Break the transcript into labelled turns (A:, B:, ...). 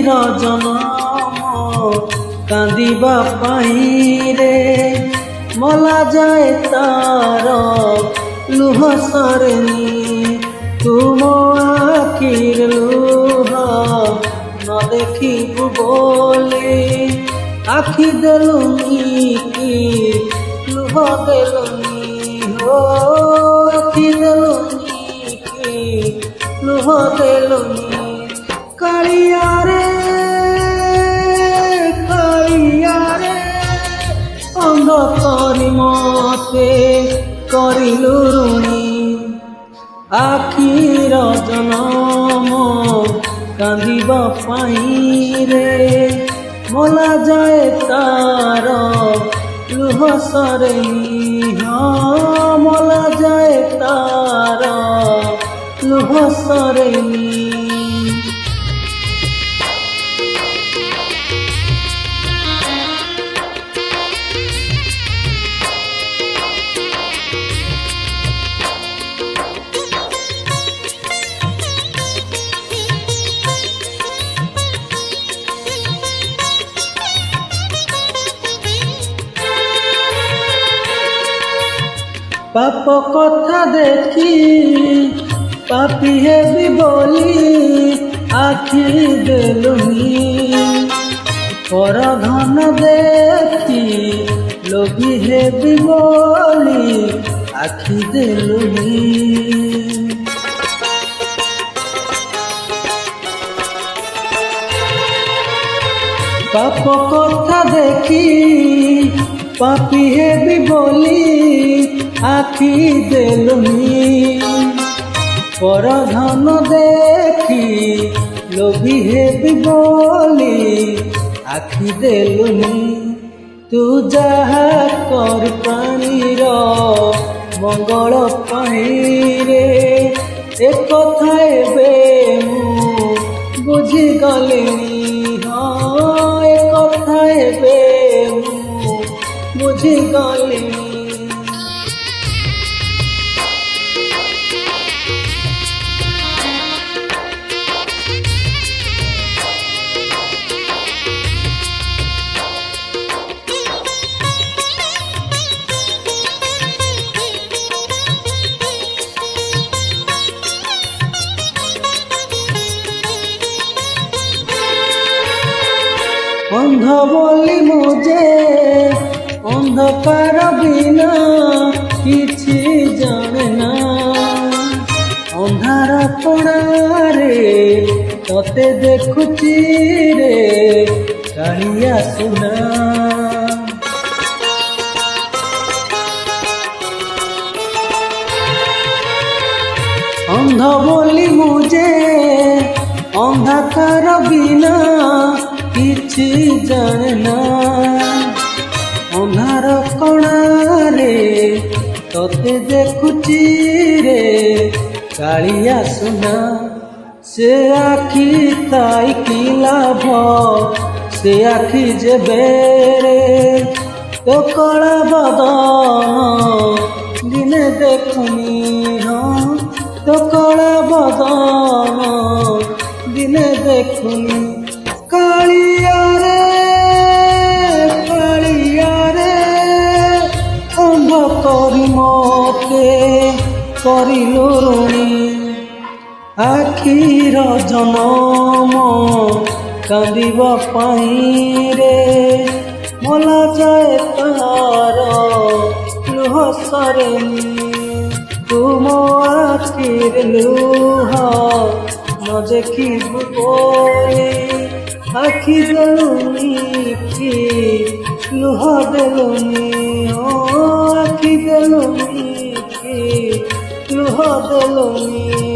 A: ଆଖିର ଜନମ କାନ୍ଦିବା ପାଇଁ ରେ ମଲା ଯାଏ ତାର ଲୁହ ସରେନି ତୁମ ଆଖିରେ ଲୁହ ନ ଦେଖିବୁ ବୋଲି ଆଖି ଦେଲୁନି କି ଲୁହ ଦେଲୁନି ହୋ ଆଖି ଦେଲୁନି କି ଲୁହ ଦେଲୁନି କାଳିଆରେ ଅନ୍ଧ କରି ମତେ କରିଲୁ ଋଣୀ ଆଖିର ଜନମ କାନ୍ଦିବା ପାଇଁ ରେ ମଲା ଯାଏ ତାର ଲୁହ ସରେନି ହଁ ମଲା ଯାଏ ତାର ଲୁହ ସରେନି ପାପ କଥା ଦେଖି ପାପି ହେବି ବୋଲି ଆଖି ଦେଲୁନି ପର ଧନ ଦେଖି ଲୋଭି ହେବି ବୋଲି ଆଖି ଦେଲୁନି ପାପ କଥା ଦେଖି ପାପି ହେବି ବୋଲି ଆଖି ଦେଲୁନି ପର ଧନ ଦେଖି ଲୋଭି ହେବି ବୋଲି ଆଖି ଦେଲୁନି ତୁ ଯାହା କରି ପ୍ରାଣୀର ମଙ୍ଗଳ ପାଇଁ ରେ ଏକଥା ଏବେ ମୁଁ ବୁଝିଗଲିଣି ହଁ ଏକଥା ଏବେ ମୁଁ ବୁଝିଗଲିଣି ଅନ୍ଧ ବୋଲି ମୁଁ ଯେ ଅନ୍ଧକାର ବିନା କିଛି ଜାଣେ ନା ଅନ୍ଧାର କୋଣରେ ତତେ ଦେଖୁଛି ରେ କାଳିଆ ସୁନା ଅନ୍ଧ ବୋଲି ମୁଁ ଯେ ଅନ୍ଧକାର ବିନା କିଛି ଜାଣେ ନା ଅନ୍ଧାର କଣାରେ ତତେ ଦେଖୁଛି ରେ କାଳିଆ ସୁନା ସେ ଆଖି ଥାଇ କି ଲାଭ ସେ ଆଖି ଯେବେ ରେ ତୋ କଳା ବଦନ ଦିନେ ଦେଖୁନି ହଁ ତୋ କଳା ବଦନ ଦିନେ ଦେଖୁନି କାଳିଆରେ ଅନ୍ଧ କରି ମତେ କରିଲୁ ଋଣୀ ଆଖିର ଜନମ କାନ୍ଦିବା ପାଇଁ ରେ ମଲା ଯାଏ ତାର ଲୁହ ସରେନି ତୁମ ଆଖିରେ ଲୁହ ନ ଦେଖିବୁ ବୋଲି ଆଖି ଦେଲୁନି କି ଲୁହ ଦେଲୁନି ଆଖି ଦେଲୁନି କି ଲୁହ ଦେଲୁନି